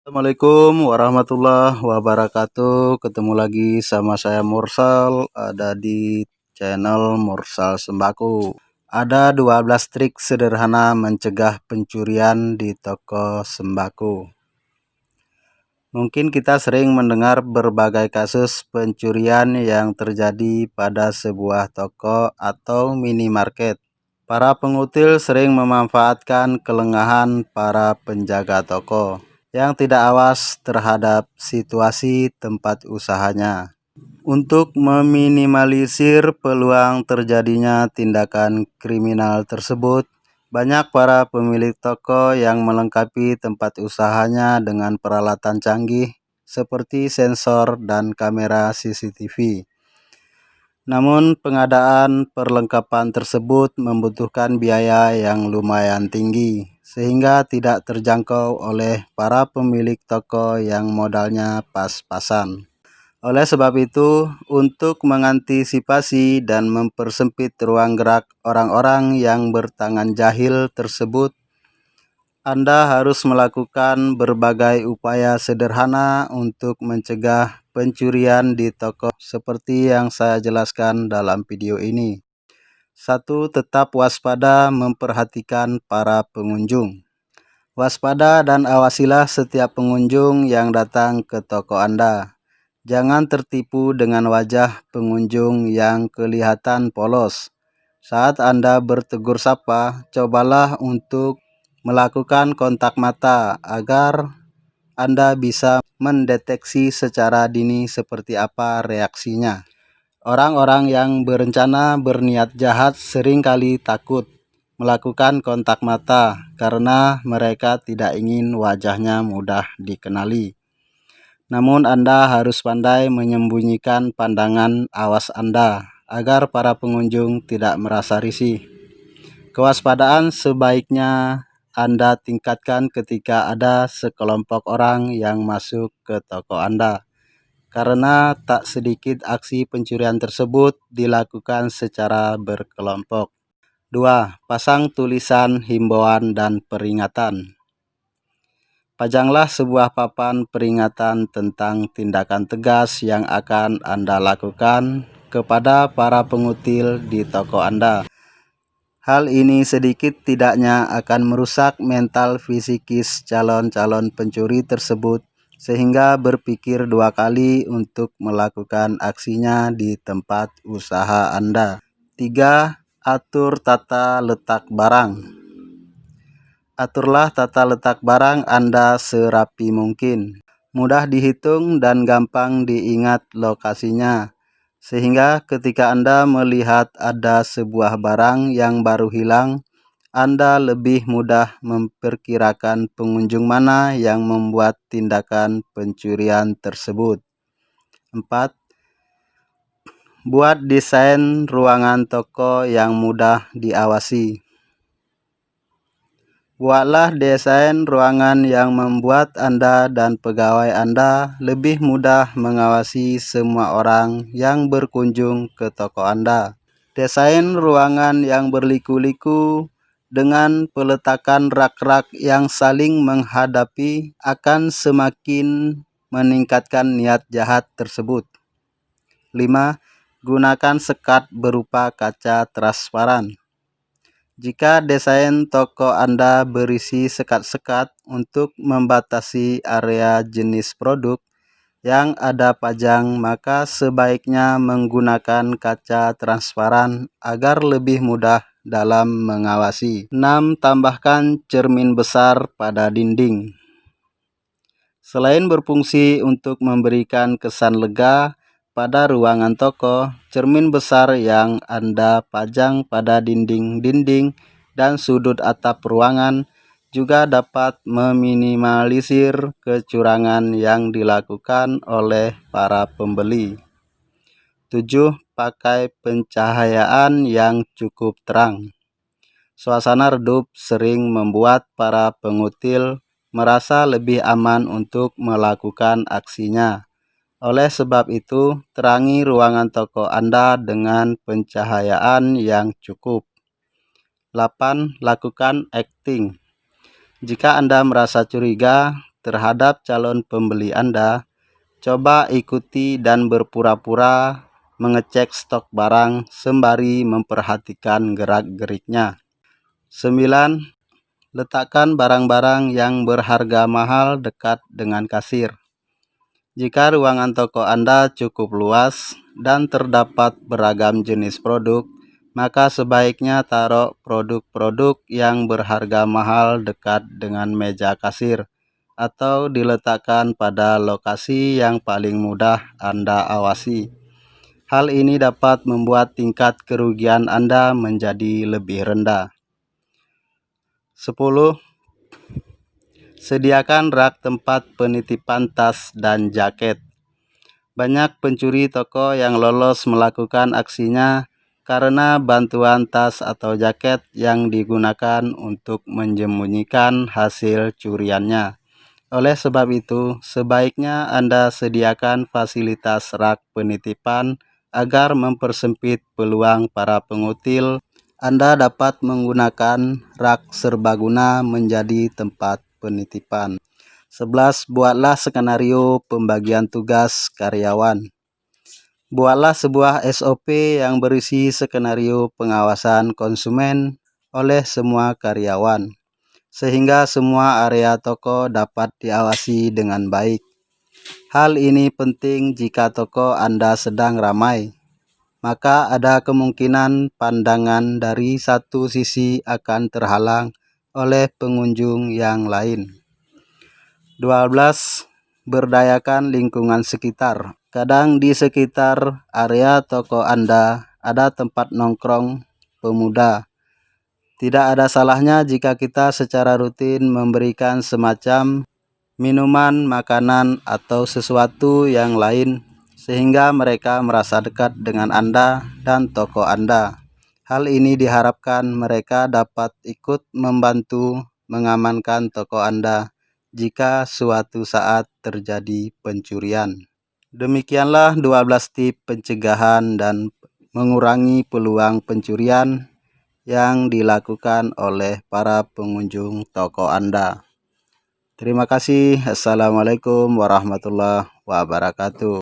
Assalamualaikum warahmatullahi wabarakatuh. Ketemu lagi sama saya Mursal, ada di channel Mursal Sembako. Ada 12 trik sederhana mencegah pencurian di toko sembako. Mungkin kita sering mendengar berbagai kasus pencurian yang terjadi pada sebuah toko atau minimarket. Para pengutil sering memanfaatkan kelengahan para penjaga toko yang tidak awas terhadap situasi tempat usahanya. Untuk meminimalisir peluang terjadinya tindakan kriminal tersebut, banyak para pemilik toko yang melengkapi tempat usahanya dengan peralatan canggih seperti sensor dan kamera CCTV. Namun, pengadaan perlengkapan tersebut membutuhkan biaya yang lumayan tinggi, sehingga tidak terjangkau oleh para pemilik toko yang modalnya pas-pasan. Oleh sebab itu, untuk mengantisipasi dan mempersempit ruang gerak orang-orang yang bertangan jahil tersebut, Anda harus melakukan berbagai upaya sederhana untuk mencegah pencurian di toko seperti yang saya jelaskan dalam video ini. 1. Tetap waspada memperhatikan para pengunjung. Waspada dan awasilah setiap pengunjung yang datang ke toko Anda. Jangan tertipu dengan wajah pengunjung yang kelihatan polos. Saat Anda bertegur sapa, cobalah untuk melakukan kontak mata agar Anda bisa mendeteksi secara dini seperti apa reaksinya. Orang-orang yang berencana berniat jahat seringkali takut melakukan kontak mata karena mereka tidak ingin wajahnya mudah dikenali. Namun Anda harus pandai menyembunyikan pandangan awas Anda agar para pengunjung tidak merasa risih. Kewaspadaan sebaiknya Anda tingkatkan ketika ada sekelompok orang yang masuk ke toko Anda, karena tak sedikit aksi pencurian tersebut dilakukan secara berkelompok. 2. Pasang tulisan himbauan dan peringatan. Pajanglah sebuah papan peringatan tentang tindakan tegas yang akan Anda lakukan kepada para pengutil di toko Anda. Hal ini sedikit tidaknya akan merusak mental fisikis calon-calon pencuri tersebut sehingga berpikir dua kali untuk melakukan aksinya di tempat usaha Anda. 3. Atur tata letak barang. Aturlah tata letak barang Anda serapi mungkin. Mudah dihitung dan gampang diingat lokasinya, sehingga ketika Anda melihat ada sebuah barang yang baru hilang, Anda lebih mudah memperkirakan pengunjung mana yang membuat tindakan pencurian tersebut. 4. Buat desain ruangan toko yang mudah diawasi. Buatlah desain ruangan yang membuat Anda dan pegawai Anda lebih mudah mengawasi semua orang yang berkunjung ke toko Anda. Desain ruangan yang berliku-liku dengan peletakan rak-rak yang saling menghadapi akan semakin meningkatkan niat jahat tersebut. 5. Gunakan sekat berupa kaca transparan. Jika desain toko Anda berisi sekat-sekat untuk membatasi area jenis produk yang ada pajang, maka sebaiknya menggunakan kaca transparan agar lebih mudah dalam mengawasi. 6. Tambahkan cermin besar pada dinding. Selain berfungsi untuk memberikan kesan lega pada ruangan toko, cermin besar yang Anda pajang pada dinding-dinding dan sudut atap ruangan juga dapat meminimalisir kecurangan yang dilakukan oleh para pembeli. 7. Pakai pencahayaan yang cukup terang. Suasana redup sering membuat para pengutil merasa lebih aman untuk melakukan aksinya. Oleh sebab itu, terangi ruangan toko Anda dengan pencahayaan yang cukup. 8. Lakukan acting. Jika Anda merasa curiga, terhadap calon pembeli Anda, coba ikuti dan berpura-pura mengecek stok barang sembari memperhatikan gerak-geriknya. 9. Letakkan barang-barang yang berharga mahal dekat dengan kasir. Jika ruangan toko Anda cukup luas dan terdapat beragam jenis produk, maka sebaiknya taruh produk-produk yang berharga mahal dekat dengan meja kasir atau diletakkan pada lokasi yang paling mudah Anda awasi. Hal ini dapat membuat tingkat kerugian Anda menjadi lebih rendah. 10. Sediakan rak tempat penitipan tas dan jaket. Banyak pencuri toko yang lolos melakukan aksinya karena bantuan tas atau jaket yang digunakan untuk menyembunyikan hasil curiannya. Oleh sebab itu, sebaiknya Anda sediakan fasilitas rak penitipan agar mempersempit peluang para pengutil. Anda dapat menggunakan rak serbaguna menjadi tempat penitipan. 11. Buatlah skenario pembagian tugas karyawan. Buatlah sebuah SOP yang berisi skenario pengawasan konsumen oleh semua karyawan, sehingga semua area toko dapat diawasi dengan baik. Hal ini penting jika toko Anda sedang ramai, maka ada kemungkinan pandangan dari satu sisi akan terhalang oleh pengunjung yang lain. 12. Berdayakan lingkungan sekitar. Kadang di sekitar area toko Anda ada tempat nongkrong pemuda. Tidak ada salahnya jika kita secara rutin memberikan semacam minuman, makanan, atau sesuatu yang lain sehingga mereka merasa dekat dengan Anda dan toko Anda. Hal ini diharapkan mereka dapat ikut membantu mengamankan toko Anda jika suatu saat terjadi pencurian. Demikianlah 12 tips pencegahan dan mengurangi peluang pencurian yang dilakukan oleh para pengunjung toko Anda. Terima kasih. Assalamualaikum warahmatullahi wabarakatuh.